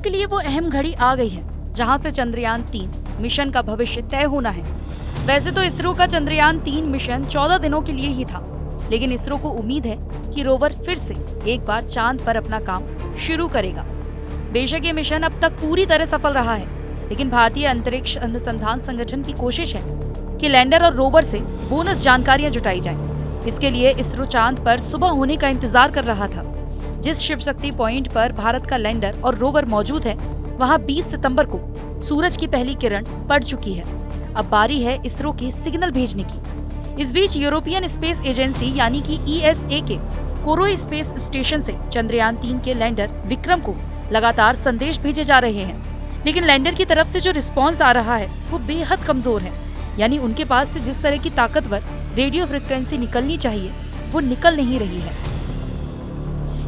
के लिए वो अहम घड़ी आ गई है जहां से चंद्रयान 3 मिशन का भविष्य तय होना है। वैसे तो इसरो का चंद्रयान 3 मिशन 14 दिनों के लिए ही था, लेकिन इसरो को उम्मीद है कि रोवर फिर से एक बार चांद पर अपना काम शुरू करेगा। बेशक ये मिशन अब तक पूरी तरह सफल रहा है, लेकिन भारतीय अंतरिक्ष अनुसंधान संगठन की कोशिश है कि लैंडर और रोवर से बोनस जानकारियां जुटाई जाएं। इसके लिए इसरो चांद पर सुबह होने का इंतजार कर रहा था। जिस शिव शक्ति पॉइंट पर भारत का लैंडर और रोवर मौजूद है, वहां 20 सितंबर को सूरज की पहली किरण पड़ चुकी है। अब बारी है इसरो के सिग्नल भेजने की। इस बीच यूरोपियन स्पेस एजेंसी यानी कि ESA के कोरोई स्पेस स्टेशन से चंद्रयान 3 के लैंडर विक्रम को लगातार संदेश भेजे जा रहे हैं, लेकिन लैंडर की तरफ से जो रिस्पॉन्स आ रहा है वो बेहद कमजोर है। यानी उनके पास से जिस तरह की ताकतवर रेडियो फ्रिक्वेंसी निकलनी चाहिए वो निकल नहीं रही है।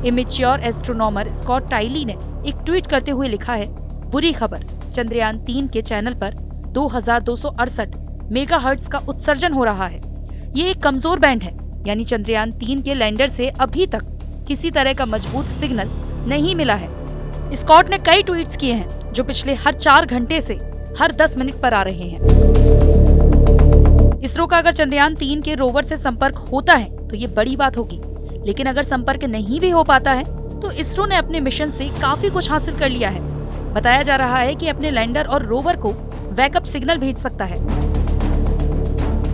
इमेच्योर एस्ट्रोनॉमर स्कॉट टाइली ने एक ट्वीट करते हुए लिखा है, बुरी खबर, चंद्रयान 3 के चैनल पर 2268 मेगाहर्ट्ज का उत्सर्जन हो रहा है। ये एक कमजोर बैंड है, यानी चंद्रयान 3 के लैंडर से अभी तक किसी तरह का मजबूत सिग्नल नहीं मिला है। स्कॉट ने कई ट्वीट्स किए हैं जो पिछले हर 4 घंटे से हर 10 मिनट पर आ रहे हैं। इसरो का अगर चंद्रयान 3 के रोवर से संपर्क होता है तो ये बड़ी बात होगी, लेकिन अगर संपर्क नहीं भी हो पाता है तो इसरो ने अपने मिशन से काफी कुछ हासिल कर लिया है। बताया जा रहा है कि अपने लैंडर और रोवर को बैकअप सिग्नल भेज सकता है।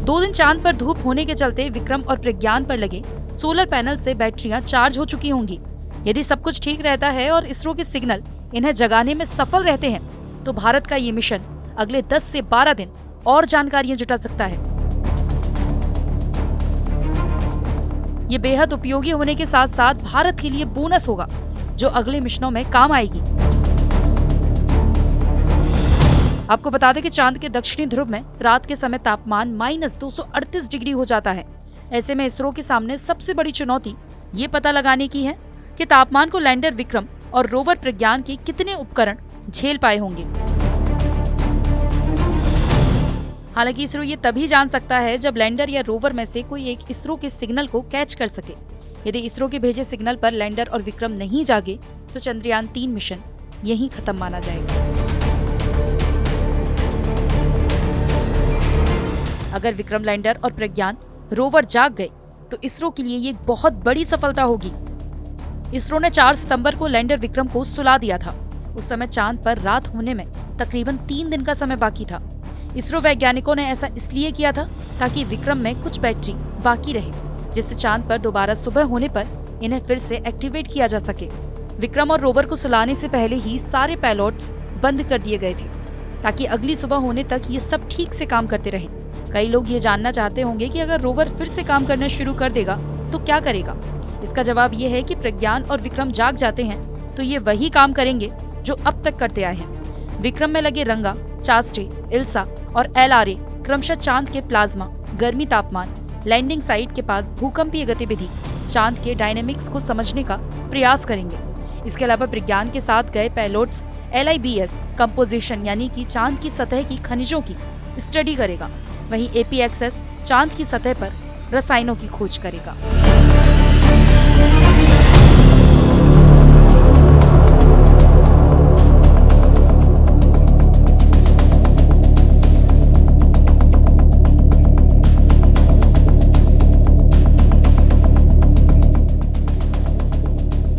2 दिन चांद पर धूप होने के चलते विक्रम और प्रज्ञान पर लगे सोलर पैनल से बैटरियां चार्ज हो चुकी होंगी। यदि सब कुछ ठीक रहता है और इसरो के सिग्नल इन्हें जगाने में सफल रहते हैं तो भारत का ये मिशन अगले 10 से 12 दिन और जानकारियां जुटा सकता है। ये बेहद उपयोगी होने के साथ साथ भारत के लिए बोनस होगा जो अगले मिशनों में काम आएगी। आपको बता दें कि चांद के दक्षिणी ध्रुव में रात के समय तापमान -238 डिग्री हो जाता है। ऐसे में इसरो के सामने सबसे बड़ी चुनौती ये पता लगाने की है कि तापमान को लैंडर विक्रम और रोवर प्रज्ञान के कितने उपकरण झेल पाए होंगे। हालांकि इसरो ये तभी जान सकता है जब लैंडर या रोवर में से कोई एक इसरो के सिग्नल को कैच कर सके। यदि इसरो के भेजे सिग्नल पर लैंडर और विक्रम नहीं जागे तो चंद्रयान 3 मिशन यहीं खत्म माना जाएगा। अगर विक्रम लैंडर और प्रज्ञान रोवर जाग गए तो इसरो के लिए ये एक बहुत बड़ी सफलता होगी। इसरो ने 4 सितंबर को लैंडर विक्रम को सुला दिया था। उस समय चांद पर रात होने में तकरीबन 3 दिन का समय बाकी था। इसरो वैज्ञानिकों ने ऐसा इसलिए किया था ताकि विक्रम में कुछ बैटरी बाकी रहे, जिससे चांद पर दोबारा सुबह होने पर इन्हें फिर से एक्टिवेट किया जा सके। विक्रम और रोवर को सुलाने से पहले ही सारे पैलोट्स बंद कर दिए गए थे ताकि अगली सुबह होने तक ये सब ठीक से काम करते रहें। कई लोग ये जानना चाहते होंगे कि अगर रोवर फिर से काम करना शुरू कर देगा तो क्या करेगा। इसका जवाब ये है कि प्रज्ञान और विक्रम जाग जाते हैं तो ये वही काम करेंगे जो अब तक करते आए हैं। विक्रम में लगे रंगा, चास्टे, इल्सा और LRA क्रमशः चांद के प्लाज्मा, गर्मी तापमान, लैंडिंग साइट के पास भूकंपीय गतिविधि, चांद के डायनेमिक्स को समझने का प्रयास करेंगे। इसके अलावा प्रज्ञान के साथ गए पैलोट्स LIBS कंपोजिशन यानी कि चांद की सतह की खनिजों की स्टडी करेगा। वहीं APXS चांद की सतह पर रसायनों की खोज करेगा।